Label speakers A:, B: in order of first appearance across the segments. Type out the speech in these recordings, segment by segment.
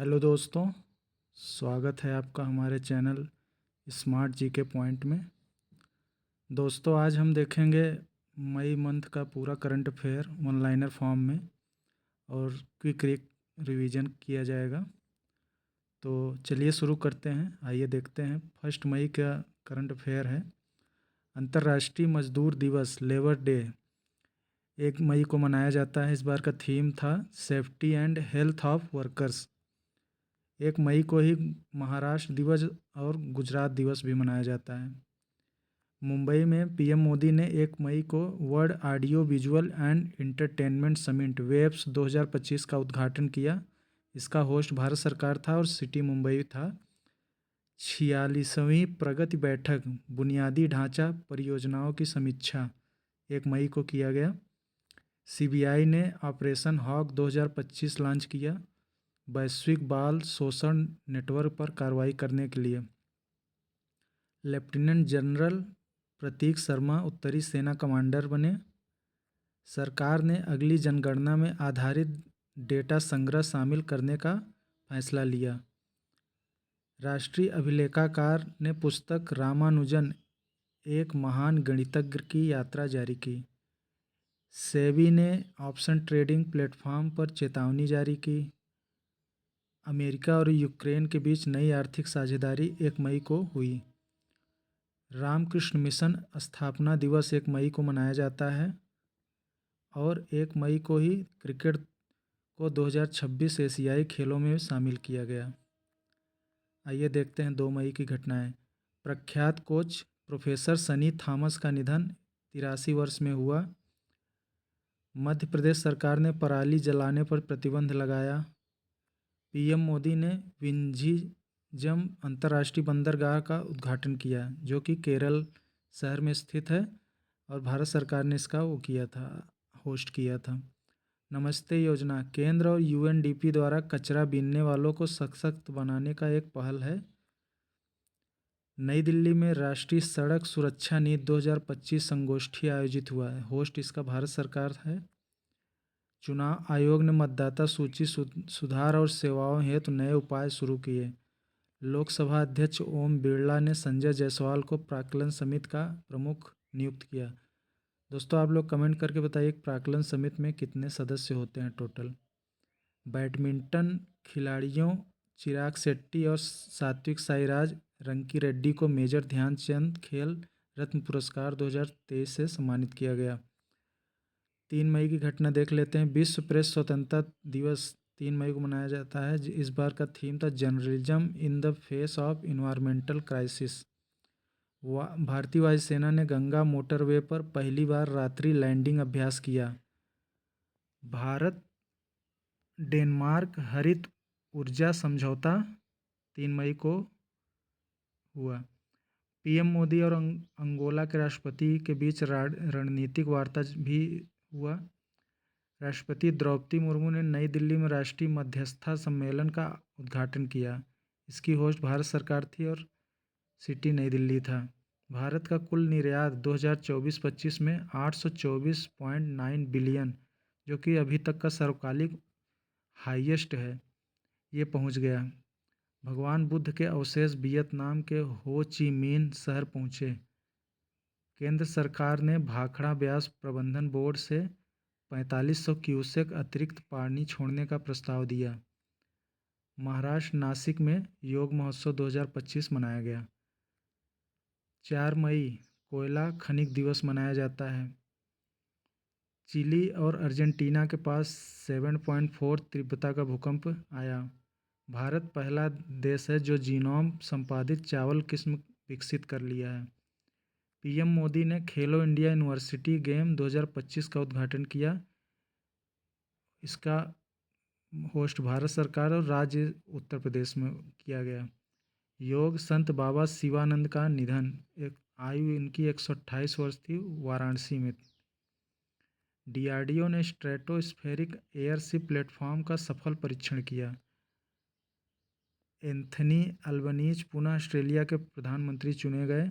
A: Hello दोस्तों, स्वागत है आपका हमारे चैनल स्मार्ट जीके पॉइंट में। दोस्तों, आज हम देखेंगे मई मंथ का पूरा करंट अफेयर वन-लाइनर फॉर्म में और क्विक रिवीजन किया जाएगा। तो चलिए शुरू करते हैं। आइए देखते हैं। 1 मई का करंट अफेयर है। अंतर्राष्ट्रीय मजदूर दिवस लेबर डे 1 मई को मनाया जाता है। इस बार का थीम था safety and health of workers. 1 मई को ही महाराष्ट्र दिवस और गुजरात दिवस भी मनाया जाता है। मुंबई में पीएम मोदी ने 1 मई को World Audio Visual and Entertainment Summit WAVES 2025 का उद्घाटन किया। इसका होस्ट भारत सरकार था और सिटी मुंबई था। 46वीं प्रगति बैठक बुनियादी ढांचा परियोजनाओं की समीक्षा 1 मई को किया गया। सीबीआई ने ऑपरेशन हॉक 2025 लॉन्च किया, वैश्विक बाल शोषण नेटवर्क पर कार्रवाई करने के लिए। लेफ्टिनेंट जनरल प्रतीक शर्मा उत्तरी सेना कमांडर बने। सरकार ने अगली जनगणना में आधारित डेटा संग्रह शामिल करने का फैसला लिया। राष्ट्रीय अभिलेखागार ने पुस्तक रामानुजन एक महान गणितज्ञ की यात्रा जारी की। सेबी ने ऑप्शन ट्रेडिंग प्लेटफॉर्म पर चेतावनी जारी की। अमेरिका और यूक्रेन के बीच नई आर्थिक साझेदारी 1 मई को हुई। रामकृष्ण मिशन स्थापना दिवस 1 मई को मनाया जाता है और 1 मई को ही क्रिकेट को 2026 एशियाई खेलों में शामिल किया गया। आइए देखते हैं 2 मई की घटनाएं। प्रख्यात कोच प्रोफेसर सनी थॉमस का निधन 83 वर्ष में हुआ। मध्य प्रदेश सरकार ने पराली जलाने पर प्रतिबंध लगाया। पीएम मोदी ने विंझीजम अंतर्राष्ट्रीय बंदरगाह का उद्घाटन किया, जो कि केरल शहर में स्थित है और भारत सरकार ने इसका होस्ट किया था। नमस्ते योजना केंद्र और यूएनडीपी द्वारा कचरा बीनने वालों को सशक्त बनाने का एक पहल है। नई दिल्ली में राष्ट्रीय सड़क सुरक्षा नीति 2025 संगोष्ठी आयोजित हुआ है। होस्ट इसका भारत सरकार है। चुनाव आयोग ने मतदाता सूची सुधार और सेवाओं हेतु नए उपाय शुरू किए। लोकसभा अध्यक्ष ओम बिरला ने संजय जायसवाल को प्राक्कलन समिति का प्रमुख नियुक्त किया। दोस्तों, आप लोग कमेंट करके बताइए प्राक्कलन समिति में कितने सदस्य होते हैं टोटल। बैडमिंटन खिलाड़ियों चिराग शेट्टी और सात्विक साईराज रंकी रेड्डी को मेजर ध्यानचंद खेल रत्न पुरस्कार 2023 से सम्मानित किया गया। 3 मई की घटना देख लेते हैं। विश्व प्रेस स्वतंत्रता दिवस 3 मई को मनाया जाता है। इस बार का थीम था journalism in the face of environmental crisis. भारतीय वायुसेना ने गंगा मोटरवे पर पहली बार रात्रि लैंडिंग अभ्यास किया। भारत डेनमार्क हरित ऊर्जा समझौता 3 मई को हुआ। पीएम मोदी और अंगोला के राष्ट्रपति के बीच रणनीतिक वार्ता भी हुआ। राष्ट्रपति द्रौपदी मुर्मू ने नई दिल्ली में राष्ट्रीय मध्यस्थता सम्मेलन का उद्घाटन किया। इसकी होस्ट भारत सरकार थी और सिटी नई दिल्ली था। भारत का कुल निर्यात 2024-25 में 824.9 बिलियन, जो कि अभी तक का सर्वकालिक हाईएस्ट है, ये पहुंच गया। भगवान बुद्ध के अवशेष वियतनाम के हो ची मिन्ह शहर पहुंचे। केंद्र सरकार ने भाखड़ा ब्यास प्रबंधन बोर्ड से 4500 क्यूसेक अतिरिक्त पानी छोड़ने का प्रस्ताव दिया। महाराष्ट्र नासिक में योग महोत्सव 2025 मनाया गया। 4 मई कोयला खनिक दिवस मनाया जाता है। चिली और अर्जेंटीना के पास 7.4 तीव्रता का भूकंप आया। भारत पहला देश है जो जीनोम संपादित चावल किस्म विकसित कर लिया है। पीएम मोदी ने खेलो इंडिया यूनिवर्सिटी गेम 2025 का उद्घाटन किया। इसका होस्ट भारत सरकार और राज्य उत्तर प्रदेश में किया गया। योग संत बाबा शिवानंद का निधन, आयु इनकी 128 वर्ष थी, वाराणसी में। डीआरडीओ ने स्ट्रेटोस्फेरिक एयरशिप प्लेटफॉर्म का सफल परीक्षण किया। एंथनी अल्बनीज पुनः ऑस्ट्रेलिया के प्रधानमंत्री चुने गए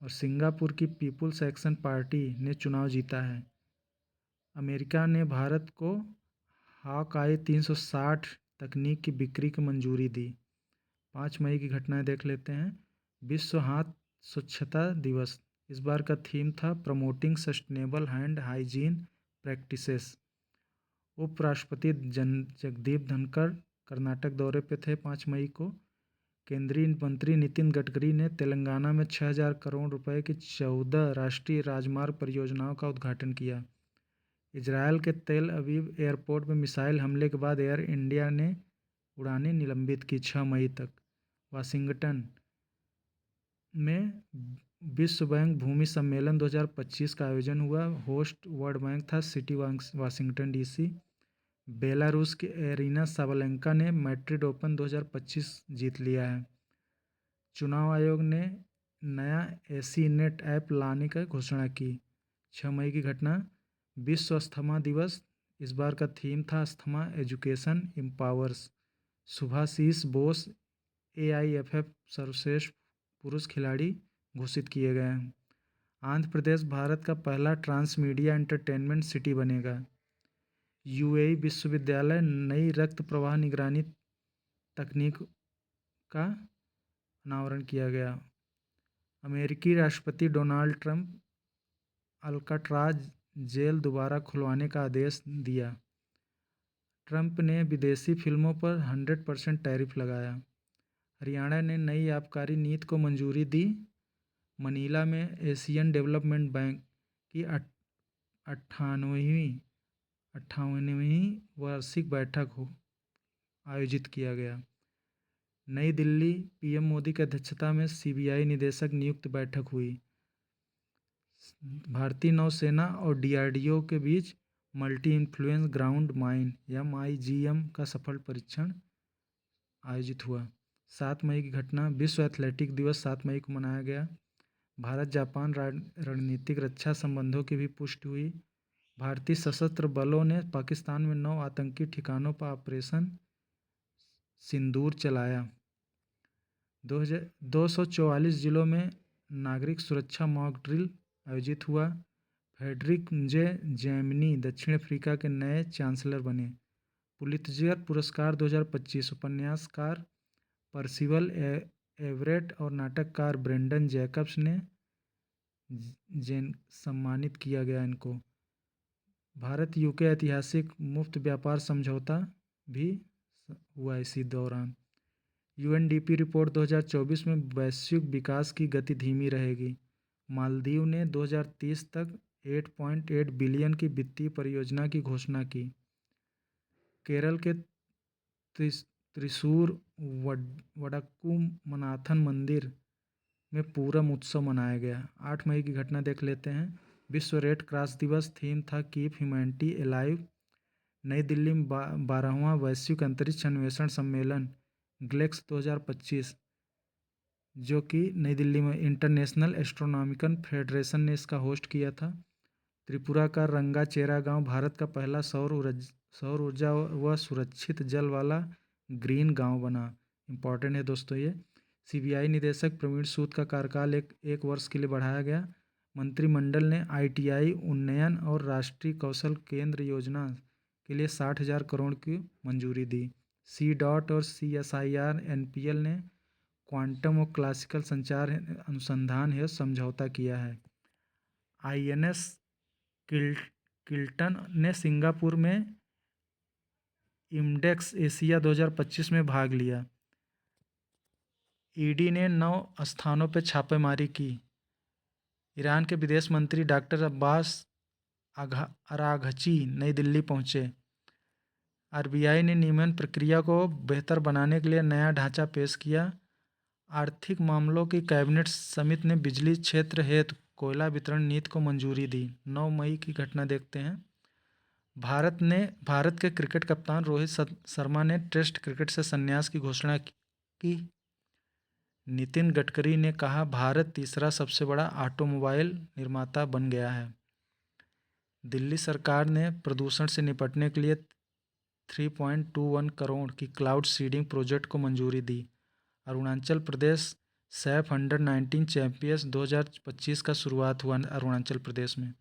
A: और सिंगापुर की पीपुल्स एक्शन पार्टी ने चुनाव जीता है। अमेरिका ने भारत को हॉकआई 360 तकनीक की बिक्री की मंजूरी दी। 5 मई की घटनाएं देख लेते हैं। विश्व हाथ स्वच्छता दिवस, इस बार का थीम था promoting sustainable hand hygiene practices. उपराष्ट्रपति जगदीप धनखड़ कर्नाटक दौरे पे थे 5 मई को। केंद्रीय मंत्री नितिन गडकरी ने तेलंगाना में 6,000 करोड़ रुपए की 14 राष्ट्रीय राजमार्ग परियोजनाओं का उद्घाटन किया। इजरायल के तेल अवीव एयरपोर्ट में मिसाइल हमले के बाद एयर इंडिया ने उड़ानें निलंबित की 6 मई तक। वाशिंगटन में विश्व बैंक भूमि सम्मेलन 2025 का आयोजन हुआ। होस्ट वर्ल्ड बैंक था सिटी वाशिंगटन डीसी। बेलारूस की एरिना साबालेंका ने मैड्रिड ओपन 2025 जीत लिया है। चुनाव आयोग ने नया एसी नेट ऐप लाने की घोषणा की। 6 मई की घटना, विश्व अस्थमा दिवस, इस बार का थीम था asthma education empowers. Subhashis Bose AIFF सर्वश्रेष्ठ पुरुष खिलाड़ी घोषित किए गए हैं। आंध्र प्रदेश भारत का पहला ट्रांसमीडिया एंटरटेनमेंट सिटी बनेगा। UAE विश्वविद्यालय नई रक्त प्रवाह निगरानी तकनीक का अनावरण किया गया। अमेरिकी राष्ट्रपति डोनाल्ड ट्रंप अल्काट्राज जेल दोबारा खुलवाने का आदेश दिया। ट्रंप ने विदेशी फिल्मों पर 100% टैरिफ लगाया। हरियाणा ने नई आबकारी नीति को मंजूरी दी। मनीला में एशियन डेवलपमेंट बैंक की 58वीं वार्षिक बैठक आयोजित किया गया। नई दिल्ली PM मोदी की अध्यक्षता में CBI निदेशक नियुक्त बैठक हुई। भारतीय नौसेना और DRDO के बीच multi influence ground mine MIGM का सफल परीक्षण आयोजित हुआ। 7 मई की घटना, विश्व एथलेटिक दिवस 7 मई को मनाया गया। भारत जापान रणनीतिक रक्षा संबंधों की भी पुष्टि हुई। भारतीय सशस्त्र बलों ने पाकिस्तान में 9 आतंकी ठिकानों पर ऑपरेशन सिंदूर चलाया। 244 जिलों में नागरिक सुरक्षा मॉक ड्रिल आयोजित हुआ। फ्रेडरिक जैमनी दक्षिण अफ्रीका के नए चांसलर बने। पुलित्जर पुरस्कार 2025 उपन्यासकार पर्सिवल एवरेट और नाटककार ब्रेंडन जैकब्स ने सम्मानित किया गया इनको। भारत UK ऐतिहासिक मुफ्त व्यापार समझौता भी हुआ इसी दौरान। UNDP रिपोर्ट 2024 में वैश्विक विकास की गति धीमी रहेगी। मालदीव ने 2030 तक 8.8 बिलियन की वित्तीय परियोजना की घोषणा की। केरल के त्रिशूर वडक्कुमनाथन मंदिर में पूरम उत्सव मनाया गया। 8 मई की घटना देख लेते हैं। विश्व रेड क्रॉस दिवस, थीम था कीप ह्यूमैनिटी एलाइव। नई दिल्ली में 12वां वैश्विक अंतरिक्ष अन्वेषण सम्मेलन ग्लेक्स 2025, जो कि नई दिल्ली में इंटरनेशनल एस्ट्रोनॉमिकल फेडरेशन ने इसका होस्ट किया था। त्रिपुरा का रंगाचेरा गांव भारत का पहला सौर ऊर्जा व सुरक्षित जल वाला ग्रीन गांव बना। इम्पॉर्टेंट है दोस्तों ये। CBI निदेशक प्रवीण सूद का कार्यकाल एक वर्ष के लिए बढ़ाया गया। मंत्रिमंडल ने ITI उन्नयन और राष्ट्रीय कौशल केंद्र योजना के लिए 60,000 करोड़ की मंजूरी दी। CDOT और CSIR NPL ने क्वांटम और क्लासिकल संचार अनुसंधान हेतु समझौता किया है। INS किल्टन ने सिंगापुर में इमडेक्स एशिया 2025 में भाग लिया। ED ने 9 स्थानों पर छापेमारी की। ईरान के विदेश मंत्री डॉक्टर अब्बास अराघची नई दिल्ली पहुंचे। RBI ने नियमन प्रक्रिया को बेहतर बनाने के लिए नया ढांचा पेश किया। आर्थिक मामलों की कैबिनेट समिति ने बिजली क्षेत्र हेतु कोयला वितरण नीति को मंजूरी दी। 9 मई की घटना देखते हैं। भारत के क्रिकेट कप्तान रोहित शर्मा ने टेस्ट क्रिकेट से संन्यास की घोषणा की। नितिन गडकरी ने कहा, भारत तीसरा सबसे बड़ा ऑटोमोबाइल निर्माता बन गया है। दिल्ली सरकार ने प्रदूषण से निपटने के लिए 3.21 करोड़ की क्लाउड सीडिंग प्रोजेक्ट को मंजूरी दी। अरुणाचल प्रदेश सैफ अंडर-19 चैंपियंस 2025 का शुरुआत हुआ अरुणाचल प्रदेश में।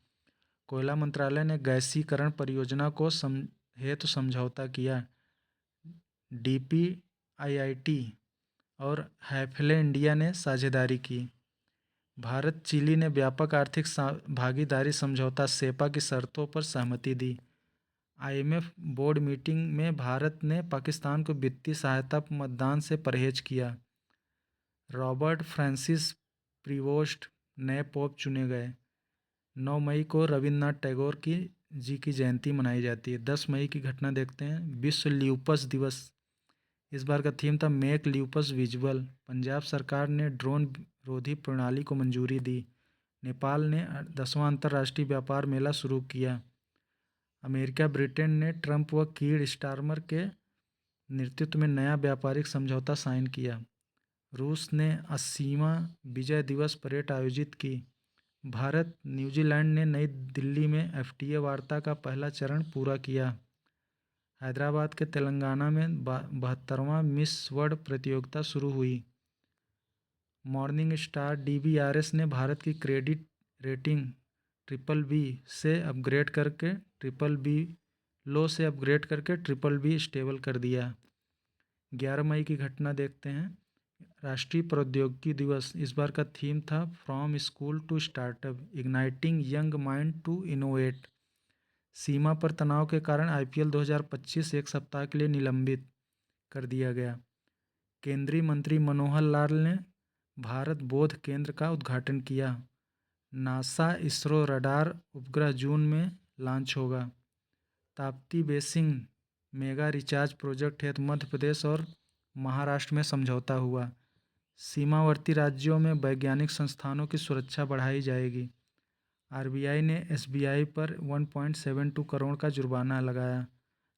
A: कोयला मंत्रालय ने गैसीकरण परियोजना को हेतु समझौता किया। DPIIT और हैफले इंडिया ने साझेदारी की। भारत चिली ने व्यापक आर्थिक भागीदारी समझौता सेपा की शर्तों पर सहमति दी। IMF बोर्ड मीटिंग में भारत ने पाकिस्तान को वित्तीय सहायता मतदान से परहेज किया। रॉबर्ट फ्रांसिस प्रीवोस्ट नए पोप चुने गए। 9 मई को रविन्द्रनाथ टैगोर की जयंती मनाई जाती है। 10 मई की घटना देखते हैं। विश्व ल्यूपस दिवस, इस बार का थीम था मेक ल्यूपस विजुअल। पंजाब सरकार ने ड्रोन रोधी प्रणाली को मंजूरी दी। नेपाल ने 10वां अंतर्राष्ट्रीय व्यापार मेला शुरू किया। अमेरिका ब्रिटेन ने ट्रंप व कीर स्टारमर के नेतृत्व में नया व्यापारिक समझौता साइन किया। रूस ने 80वां विजय दिवस परेड आयोजित की। भारत न्यूजीलैंड ने नई दिल्ली में FTA वार्ता का पहला चरण पूरा किया। हैदराबाद के तेलंगाना में 72वां मिस वर्ल्ड प्रतियोगिता शुरू हुई। मॉर्निंग स्टार DBRS ने भारत की क्रेडिट रेटिंग BBB से अपग्रेड करके BBB लो से अपग्रेड करके BBB स्टेबल कर दिया। 11 मई की घटना देखते हैं। राष्ट्रीय प्रौद्योगिकी दिवस, इस बार का थीम था from school to startup igniting young mind to innovate. सीमा पर तनाव के कारण IPL 2025 एक सप्ताह के लिए निलंबित कर दिया गया। केंद्रीय मंत्री मनोहर लाल ने भारत बोध केंद्र का उद्घाटन किया। नासा इसरो रडार उपग्रह जून में लॉन्च होगा। Tapti basin mega recharge project हेतु मध्य प्रदेश और महाराष्ट्र में समझौता हुआ। सीमावर्ती राज्यों में वैज्ञानिक संस्थानों की सुरक्षा बढ़ाई जाएगी। RBI ने SBI पर 1.72 करोड़ का जुर्माना लगाया।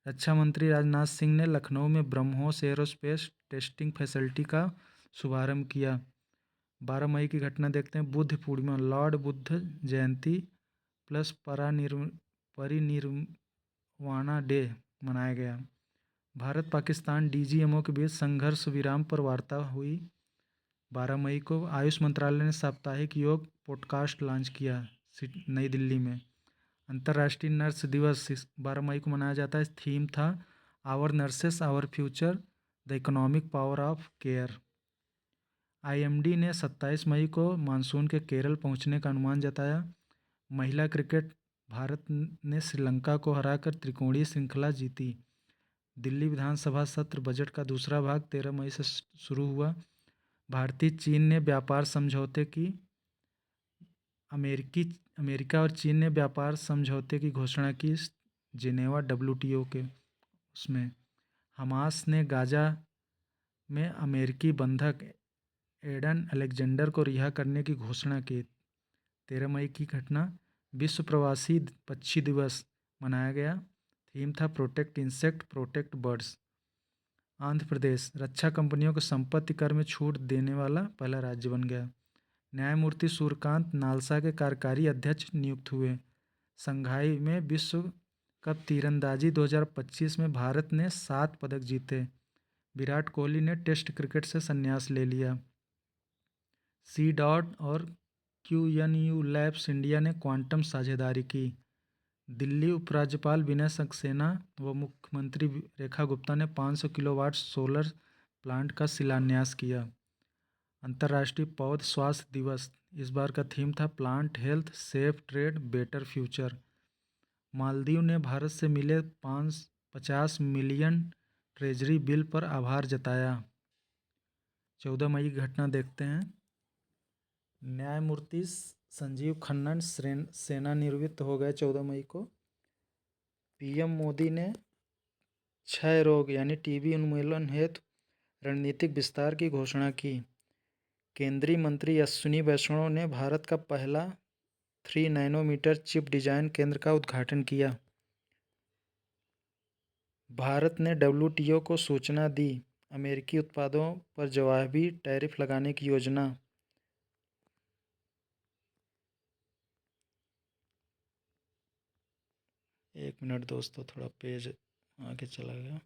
A: रक्षा मंत्री राजनाथ सिंह ने लखनऊ में ब्रह्मोस एरोस्पेस टेस्टिंग फैसिलिटी का शुभारंभ किया। 12 मई की घटना देखते हैं। Buddha Purnima, Lord Buddha Jayanti plus परिनिर्वाणा day मनाया गया। भारत पाकिस्तान DGMO के बीच संघर्ष विराम पर वार्ता हुई। 12 मई को आयुष मंत्रालय ने साप्ताहिक योग पॉडकास्ट लॉन्च किया नई दिल्ली में। अंतर्राष्ट्रीय नर्स दिवस 12 मई को मनाया जाता है। थीम था our nurses our future the economic power of care. IMD ने 27 मई को मानसून के केरल पहुंचने का अनुमान जताया। महिला क्रिकेट, भारत ने श्रीलंका को हराकर त्रिकोणीय श्रृंखला जीती। दिल्ली विधानसभा सत्र बजट का दूसरा भाग 13 मई से शुरू हुआ। भारतीय चीन ने व्यापार समझौते की अमेरिका और चीन ने व्यापार समझौते की घोषणा की जिनेवा WTO के उसमें। हमास ने गाजा में अमेरिकी बंधक एडन अलेक्जेंडर को रिहा करने की घोषणा की। 13 मई की घटना, विश्व प्रवासी पक्षी दिवस मनाया गया। थीम था protect insect protect birds. Andhra Pradesh रक्षा कंपनियों को संपत्ति कर में छूट देने वाला पहला राज्य बन गया। न्यायमूर्ति सूर्यकांत नालसा के कार्यकारी अध्यक्ष नियुक्त हुए। संघाई में विश्व कप तीरंदाजी 2025 में भारत ने 7 पदक जीते। विराट कोहली ने टेस्ट क्रिकेट से संन्यास ले लिया। C.DOT और QNU लैब्स इंडिया ने क्वांटम साझेदारी की। दिल्ली उपराज्यपाल विनय सक्सेना व मुख्यमंत्री रेखा गुप्ता ने 500 किलोवाट सोलर प्लांट का शिलान्यास किया। अंतर्राष्ट्रीय पौध स्वास्थ्य दिवस, इस बार का थीम था plant health safe trade better future. Maldives ने भारत से मिले 50 मिलियन ट्रेजरी बिल पर आभार जताया। 14 मई की घटना देखते हैं। न्यायमूर्ति संजीव खन्ना सेवानिवृत्त हो गए 14 मई को। PM मोदी ने क्षय रोग यानी TB उन्मूलन हेतु रणनीतिक विस्तार की घोषणा की। केंद्रीय मंत्री अश्विनी वैष्णव ने भारत का पहला 3 नैनोमीटर चिप डिजाइन केंद्र का उद्घाटन किया। भारत ने WTO को सूचना दी अमेरिकी उत्पादों पर जवाबी टैरिफ लगाने की योजना। एक मिनट दोस्तों, थोड़ा पेज आगे चला गया।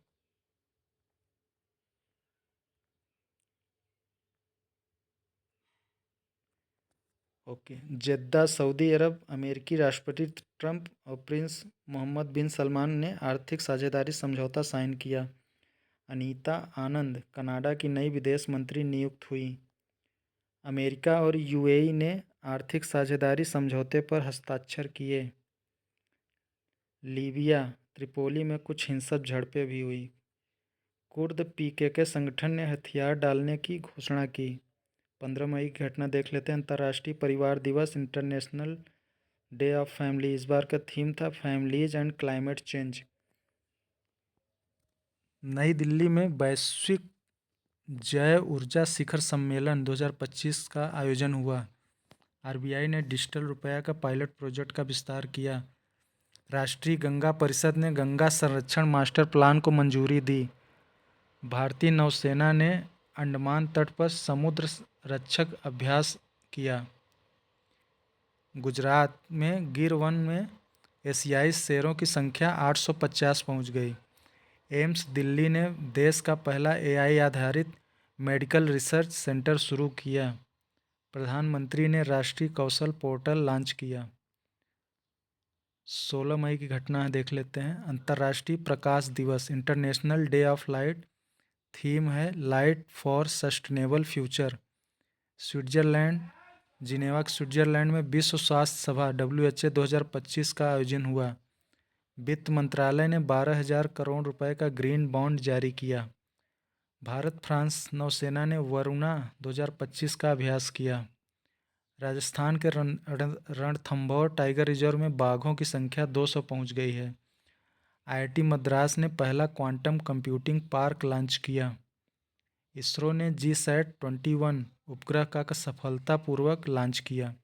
A: ओके। जेद्दा सऊदी अरब, अमेरिकी राष्ट्रपति ट्रंप और प्रिंस मोहम्मद बिन सलमान ने आर्थिक साझेदारी समझौता साइन किया। अनीता आनंद कनाडा की नई विदेश मंत्री नियुक्त हुई। अमेरिका और यूएई ने आर्थिक साझेदारी समझौते पर हस्ताक्षर किए। लीबिया त्रिपोली में कुछ हिंसक झड़पें भी हुई। कुर्द पीकेके संगठन ने हथियार डालने की घोषणा की। 15 मई की घटना देख लेते हैं। अंतर्राष्ट्रीय परिवार दिवस, इंटरनेशनल डे ऑफ फैमिली। इस बार का थीम था फैमिलीज एंड क्लाइमेट चेंज। नई दिल्ली में वैश्विक जैव ऊर्जा शिखर सम्मेलन 2025 का आयोजन हुआ। आरबीआई ने डिजिटल रुपया का पायलट प्रोजेक्ट का विस्तार किया। राष्ट्रीय गंगा परिषद ने गंगा संरक्षण मास्टर प्लान को मंजूरी दी। भारतीय नौसेना ने अंडमान तट पर समुद्र रक्षक अभ्यास किया। गुजरात में गिर वन में एशियाई शेरों की संख्या 850 पहुंच गई। एम्स दिल्ली ने देश का पहला एआई आधारित मेडिकल रिसर्च सेंटर शुरू किया। प्रधानमंत्री ने राष्ट्रीय कौशल पोर्टल लॉन्च किया। 16 मई की घटना देख लेते हैं। अंतर्राष्ट्रीय प्रकाश दिवस, international day of light. Theme है light for sustainable future. Switzerland, Geneva Switzerland में विश्व स्वास्थ्य सभा WHO 2025 का आयोजन हुआ। वित्त मंत्रालय ने 12,000 करोड़ रुपए का ग्रीन बॉन्ड जारी किया। भारत फ्रांस नौसेना ने वरुणा 2025 का अभ्यास किया। राजस्थान के रणथंभौर टाइगर रिजर्व में बाघों की संख्या 200 पहुंच गई है। आईआईटी मद्रास ने पहला क्वांटम कंप्यूटिंग पार्क लॉन्च किया। इसरो ने GSAT-21 उपग्रह का सफलतापूर्वक लॉन्च किया।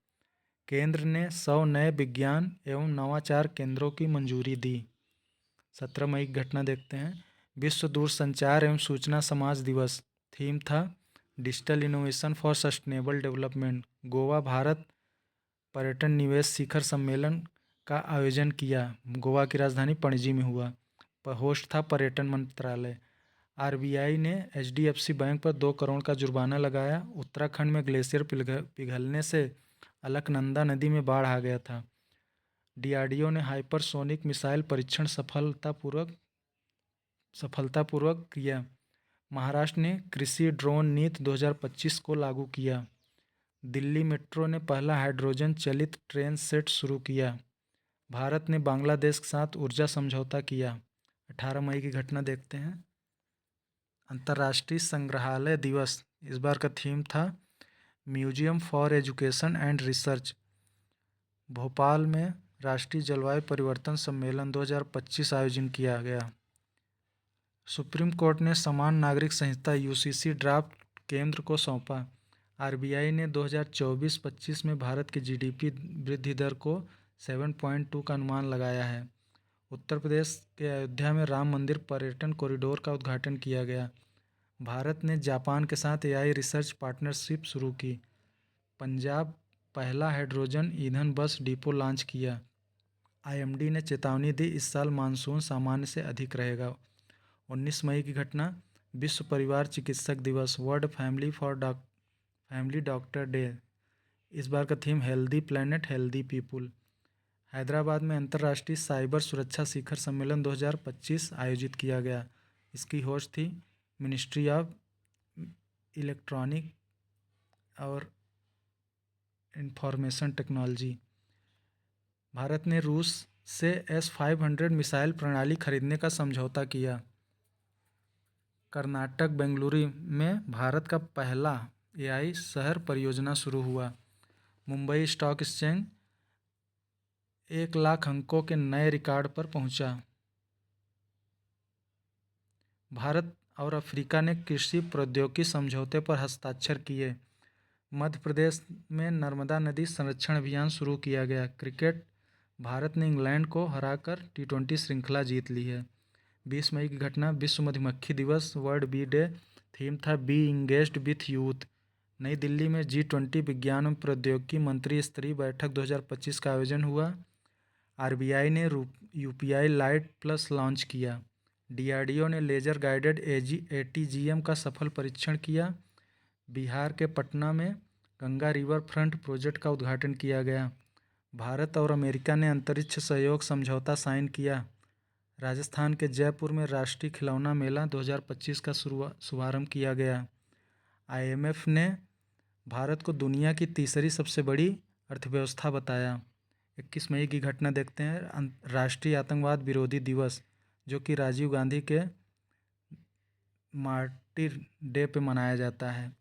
A: केंद्र ने 100 नए विज्ञान एवं नवाचार केंद्रों की मंजूरी दी। 17 मई की घटना देखते हैं। विश्व दूरसंचार एवं सूचना समाज दिवस। थीम था digital innovation for sustainable development. Goa Bharat पर्यटन निवेश शिखर सम्मेलन का आयोजन किया। गोवा की राजधानी पणजी में हुआ। होस्ट था पर्यटन मंत्रालय। आरबीआई ने HDFC बैंक पर 2 करोड़ का जुर्माना लगाया। उत्तराखंड में ग्लेशियर पिघलने से अलकनंदा नदी में बाढ़ आ गया था। डीआरडीओ ने हाइपरसोनिक मिसाइल परीक्षण सफलतापूर्वक किया। महाराष्ट्र ने कृषि ड्रोन नीति 2025 को लागू किया। दिल्ली मेट्रो ने पहला हाइड्रोजन चलित ट्रेन सेट शुरू किया। भारत ने बांग्लादेश के साथ ऊर्जा समझौता किया। 18 मई की घटना देखते हैं। अंतर्राष्ट्रीय संग्रहालय दिवस। इस बार का थीम था museum for education and research. Bhopal में राष्ट्रीय जलवायु परिवर्तन सम्मेलन 2025 आयोजन किया गया। सुप्रीम कोर्ट ने समान नागरिक संहिता UCC ड्राफ्ट केंद्र को सौंपा। आरबीआई ने 2024-25 में भारत की GDP वृद्धि दर को 7.2 का अनुमान लगाया है। उत्तर प्रदेश के अयोध्या में राम मंदिर पर्यटन कॉरिडोर का उद्घाटन किया गया। भारत ने जापान के साथ AI रिसर्च पार्टनरशिप शुरू की। पंजाब पहला हाइड्रोजन ईंधन बस डिपो लॉन्च किया। IMD ने चेतावनी दी, इस साल मानसून सामान्य से अधिक रहेगा। 19 मई की घटना। विश्व परिवार चिकित्सक दिवस, वर्ल्ड फैमिली डॉक्टर डे। इस बार का theme healthy planet healthy people. Hyderabad में अंतर्राष्ट्रीय साइबर सुरक्षा शिखर सम्मेलन 2025 आयोजित किया गया। इसकी होस्ट थी मिनिस्ट्री ऑफ इलेक्ट्रॉनिक और इंफॉर्मेशन टेक्नोलॉजी। भारत ने रूस से S-500 मिसाइल प्रणाली खरीदने का समझौता किया। कर्नाटक बेंगलुरु में भारत का पहला AI शहर परियोजना शुरू हुआ। मुंबई स्टॉक एक्सचेंज 1 लाख अंकों के नए रिकॉर्ड पर पहुंचा। भारत और अफ्रीका ने कृषि प्रौद्योगिकी समझौते पर हस्ताक्षर किए। मध्य प्रदेश में नर्मदा नदी संरक्षण अभियान शुरू किया गया। क्रिकेट, भारत ने इंग्लैंड को हराकर T20 श्रृंखला जीत ली है। 20 मई की घटना। विश्व मधुमक्खी दिवस, वर्ल्ड बी डे। थीम था बी इंगेज्ड विथ यूथ। नई दिल्ली में G20 विज्ञान एवं प्रौद्योगिकी मंत्री स्तरीय बैठक 2025 का आयोजन हुआ। आरबीआई ने UPI लाइट प्लस लॉन्च किया। डीआरडीओ ने लेजर गाइडेड ATGM का सफल परीक्षण किया। बिहार के पटना में गंगा रिवर फ्रंट प्रोजेक्ट का उद्घाटन किया गया। भारत और अमेरिका ने अंतरिक्ष सहयोग समझौता साइन किया। राजस्थान के जयपुर में राष्ट्रीय खिलौना मेला 2025 का शुभारंभ किया गया। आईएमएफ ने भारत को दुनिया की तीसरी सबसे बड़ी अर्थव्यवस्था बताया। 21 मई की घटना देखते हैं। राष्ट्रीय आतंकवाद विरोधी दिवस, जो कि राजीव गांधी के मार्टिर डे पे मनाया जाता है।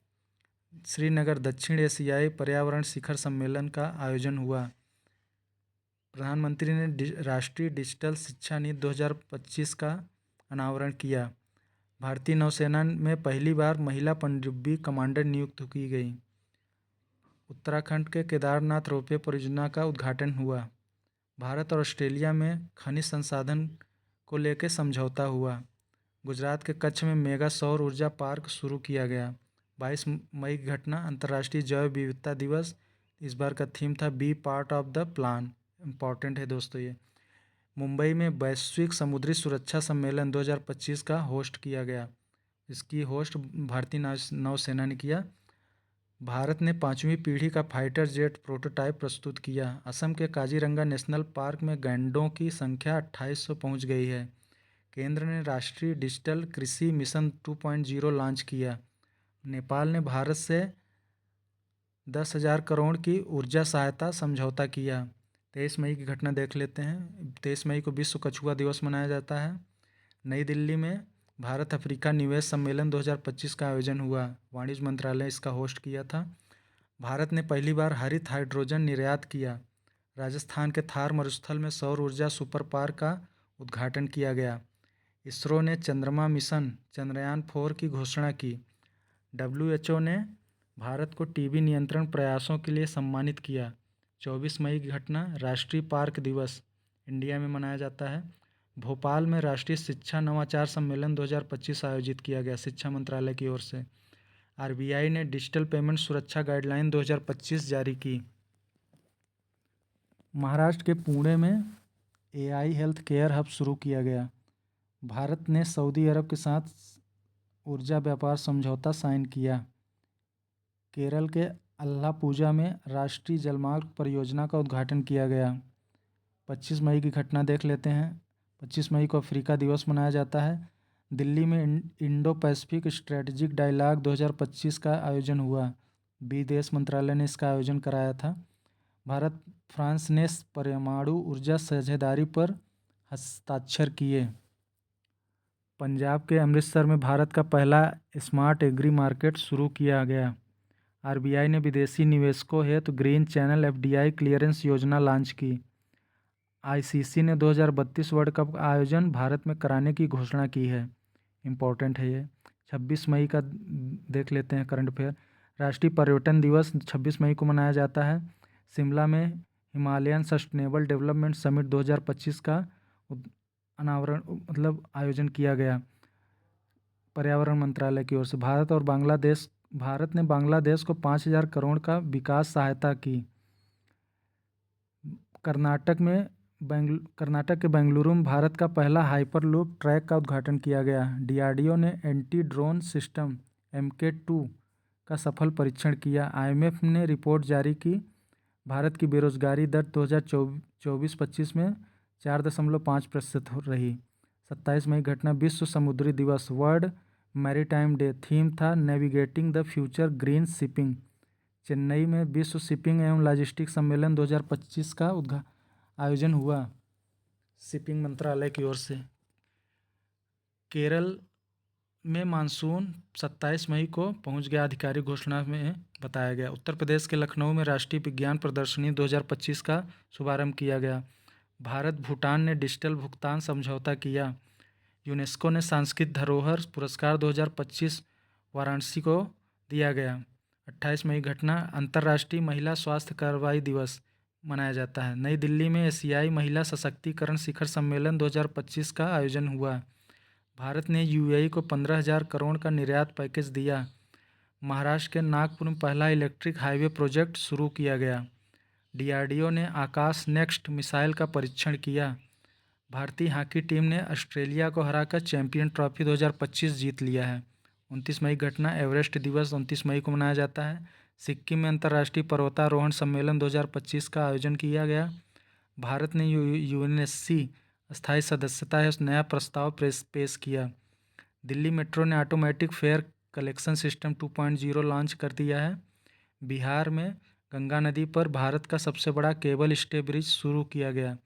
A: श्रीनगर दक्षिण एशियाई पर्यावरण शिखर सम्मेलन का आयोजन हुआ। प्रधानमंत्री ने राष्ट्रीय डिजिटल शिक्षा नीति 2025 का अनावरण किया। भारतीय नौसेना में पहली बार महिला पनडुब्बी कमांडर नियुक्त की गई। उत्तराखंड के केदारनाथ रोपवे परियोजना का उद्घाटन हुआ। भारत और ऑस्ट्रेलिया में खनिज संसाधन को लेकर समझौता हुआ। गुजरात के कच्छ में मेगा सौर ऊर्जा पार्क शुरू किया गया। 22 मई की घटना, अंतर्राष्ट्रीय जैव विविधता दिवस। इस बार का थीम था be part of the plan. Important है दोस्तों ये। मुंबई में वैश्विक समुद्री सुरक्षा सम्मेलन 2025 का होस्ट किया गया। इसकी होस्ट भारतीय नौसेना ने किया। भारत ने 5वीं पीढ़ी का फाइटर जेट प्रोटोटाइप प्रस्तुत किया। असम के काजीरंगा नेशनल पार्क में गैंडों की संख्या 2800 पहुंच गई है। केंद्र ने राष्ट्रीय डिजिटल कृषि मिशन 2.0 लॉन्च किया। नेपाल ने भारत से 10,000 करोड़ की ऊर्जा सहायता समझौता किया। 23 मई की घटना देख लेते हैं। 23 मई को विश्व कछुआ दिवस मनाया जाता है। नई दिल्ली में भारत अफ्रीका निवेश सम्मेलन 2025 का आयोजन हुआ। वाणिज्य मंत्रालय इसका होस्ट किया था। भारत ने पहली बार हरित हाइड्रोजन निर्यात किया। राजस्थान के थार मरुस्थल में सौर ऊर्जा सुपर पार्क का उद्घाटन किया गया। इसरो ने चंद्रमा मिशन चंद्रयान 4 की घोषणा की। WHO ने भारत को टीबी नियंत्रण प्रयासों के लिए सम्मानित किया। 24 मई की घटना, राष्ट्रीय पार्क दिवस इंडिया में मनाया जाता है। भोपाल में राष्ट्रीय शिक्षा नवाचार सम्मेलन 2025 आयोजित किया गया शिक्षा मंत्रालय की ओर से। RBI ने डिजिटल पेमेंट सुरक्षा गाइडलाइन 2025 जारी की। महाराष्ट्र के पुणे में AI हेल्थ केयर हब शुरू किया गया। भारत ने सऊदी अरब के साथ ऊर्जा व्यापार समझौता साइन किया। केरल के अल्लापुझा में राष्ट्रीय जलमार्ग परियोजना का उद्घाटन किया गया। 25 मई की घटना देख लेते हैं। 25 मई को अफ्रीका दिवस मनाया जाता है। दिल्ली में इंडो पैसिफिक स्ट्रेटेजिक डायलॉग 2025 का आयोजन हुआ। विदेश मंत्रालय ने इसका आयोजन कराया था। भारत फ्रांस ने परमाणु ऊर्जा साझेदारी पर हस्ताक्षर किए। पंजाब के अमृतसर में भारत का पहला स्मार्ट एग्री मार्केट शुरू किया गया। RBI ने विदेशी निवेशकों हेतु ग्रीन चैनल FDI क्लियरेंस योजना लॉन्च की। ICC ने 2032 वर्ल्ड कप का आयोजन भारत में कराने की घोषणा की है। इम्पोर्टेंट है ये। 26 मई का देख लेते हैं करंट अफेयर। राष्ट्रीय पर्यटन दिवस 26 मई को मनाया जाता है। शिमला में हिमालयन सस्टेनेबल डेवलपमेंट समिट 2025 का अनावरण आयोजन किया गया पर्यावरण मंत्रालय की ओर से। भारत ने बांग्लादेश को 5,000 करोड़ का विकास सहायता की। कर्नाटक के बेंगलुरु में भारत का पहला हाइपरलूप ट्रैक का उद्घाटन किया गया। DRDO ने एंटी ड्रोन सिस्टम MK2 का सफल परीक्षण किया। IMF ने रिपोर्ट जारी की। भारत की बेरोजगारी दर 2024-25 में 4.5% रही। 27 मई घटना, विश्व समुद्री दिवस वर्ल्ड मैरीटाइम डे। थीम था navigating the future green shipping. Chennai में विश्व शिपिंग एवं लॉजिस्टिक्स सम्मेलन 2025 का आयोजन हुआ शिपिंग मंत्रालय की ओर से। केरल में मानसून 27 मई को पहुंच गया, आधिकारिक घोषणा में बताया गया। उत्तर प्रदेश के लखनऊ में राष्ट्रीय विज्ञान प्रदर्शनी 2025 का शुभारंभ किया गया। भारत भूटान ने डिजिटल भुगतान समझौता किया। यूनेस्को ने सांस्कृतिक धरोहर पुरस्कार 2025 वाराणसी को दिया गया। 28 मई घटना, अंतर्राष्ट्रीय महिला स्वास्थ्य कार्रवाई दिवस मनाया जाता है। नई दिल्ली में एशियाई महिला सशक्तिकरण शिखर सम्मेलन 2025 का आयोजन हुआ। भारत ने UAE को 15,000 करोड़ का निर्यात पैकेज दिया। महाराष्ट्र के नागपुर में पहला इलेक्ट्रिक हाईवे प्रोजेक्ट शुरू किया गया। DRDO ने आकाश नेक्स्ट मिसाइल का परीक्षण किया। भारतीय हॉकी टीम ने ऑस्ट्रेलिया को हराकर चैंपियन ट्रॉफी 2025 जीत लिया है। 29 मई घटना, एवरेस्ट दिवस 29 मई को मनाया जाता है। सिक्किम में अंतर्राष्ट्रीय पर्वतारोहण सम्मेलन 2025 का आयोजन किया गया। भारत ने UNSC अस्थायी सदस्यता है उस नया प्रस्ताव पेश किया। दिल्ली मेट्रो ने automatic fair collection system 2.0 launch कर दिया है। बिहार में गंगा नदी पर भारत का सबसे बड़ा केबल स्टे ब्रिज शुरू किया गया।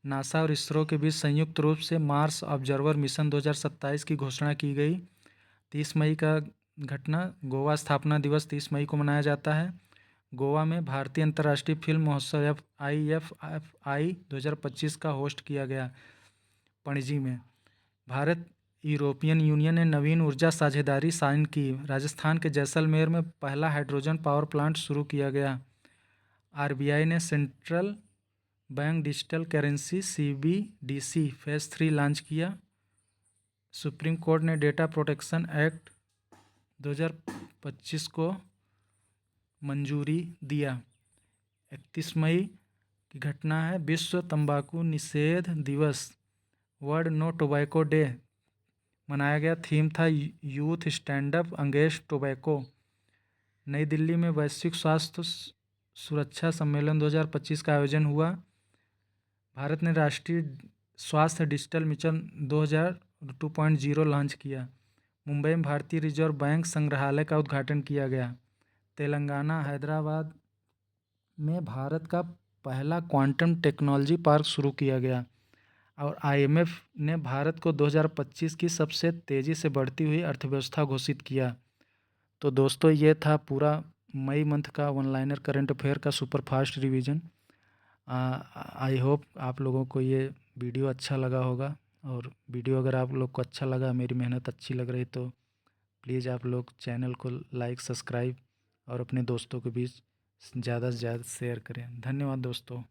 A: नासा और इसरो के बीच संयुक्त रूप से मार्स ऑब्जर्वर मिशन 2027 की घोषणा की गई। 30 मई का घटना गोवा स्थापना दिवस 30 मई को मनाया जाता है। गोवा में भारतीय अंतर्राष्ट्रीय फिल्म महोत्सव IFFI 2025 का होस्ट किया गया पणजी में। भारत यूरोपियन यूनियन ने नवीन ऊर्जा साझेदारी साइन की। राजस्थान के जैसलमेर में पहला हाइड्रोजन पावर प्लांट शुरू किया गया। RBI ने central bank digital currency CBDC phase 3 launch किया। सुप्रीम कोर्ट ने डेटा प्रोटेक्शन एक्ट 2025 को मंजूरी दिया। 31 मई की घटना है विश्व तंबाकू निषेध दिवस, वर्ल्ड नो टोबैको डे मनाया गया। थीम था youth stand up against tobacco. नई दिल्ली में वैश्विक स्वास्थ्य सुरक्षा सम्मेलन 2025 का आयोजन हुआ। भारत ने राष्ट्रीय स्वास्थ्य डिजिटल मिशन 2.0 लॉन्च किया। मुंबई में भारतीय रिजर्व बैंक संग्रहालय का उद्घाटन किया गया। तेलंगाना हैदराबाद में भारत का पहला क्वांटम टेक्नोलॉजी पार्क शुरू किया गया। और IMF ने भारत को 2025 की सबसे तेज़ी से बढ़ती हुई अर्थव्यवस्था घोषित किया। तो दोस्तों ये था पूरा मई मंथ का वन लाइनर करंट अफेयर का super fast revision. I hope आप लोगों को ये वीडियो अच्छा लगा होगा। और वीडियो अगर आप लोग को अच्छा लगा, मेरी मेहनत अच्छी लग रही, तो प्लीज़ आप लोग चैनल को लाइक, सब्सक्राइब और अपने दोस्तों के बीच ज़्यादा से ज़्यादा शेयर करें। धन्यवाद दोस्तों।